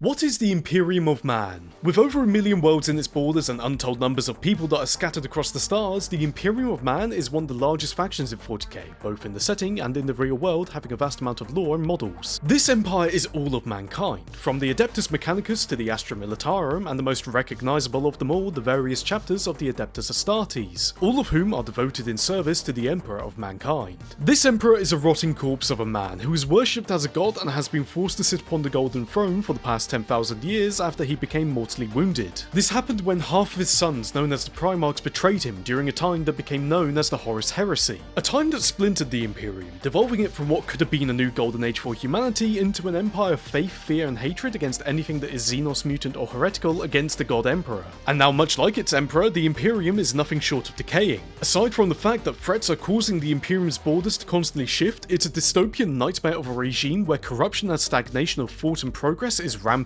What is the Imperium of Man? With over 1 million worlds in its borders and untold numbers of people that are scattered across the stars, the Imperium of Man is one of the largest factions in 40k, both in the setting and in the real world, having a vast amount of lore and models. This empire is all of mankind, from the Adeptus Mechanicus to the Astra Militarum, and the most recognisable of them all, the various chapters of the Adeptus Astartes, all of whom are devoted in service to the Emperor of Mankind. This Emperor is a rotting corpse of a man who is worshipped as a god and has been forced to sit upon the Golden Throne for the past 10,000 years after he became mortally wounded. This happened when half of his sons, known as the Primarchs, betrayed him during a time that became known as the Horus Heresy, a time that splintered the Imperium, devolving it from what could have been a new golden age for humanity into an empire of faith, fear and hatred against anything that is Xenos mutant or heretical against the god Emperor. And now, much like its Emperor, the Imperium is nothing short of decaying. Aside from the fact that threats are causing the Imperium's borders to constantly shift, it's a dystopian nightmare of a regime where corruption and stagnation of thought and progress is rampant.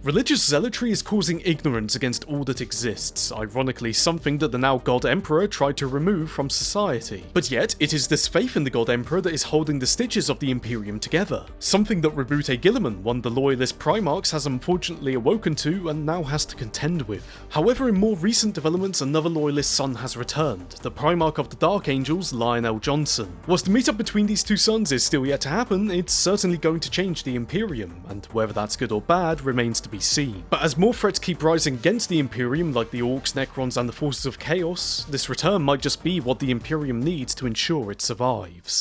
Religious zealotry is causing ignorance against all that exists, ironically something that the now God Emperor tried to remove from society. But yet, it is this faith in the God Emperor that is holding the stitches of the Imperium together, something that Rebute Gilliman, one of the loyalist Primarchs, has unfortunately awoken to and now has to contend with. However, in more recent developments, another loyalist son has returned, the Primarch of the Dark Angels, Lionel Johnson. Whilst the meetup between these two sons is still yet to happen, it's certainly going to change the Imperium, and whether that's good or bad remains to be seen. But as more threats keep rising against the Imperium, like the Orcs, Necrons and the Forces of Chaos, this return might just be what the Imperium needs to ensure it survives.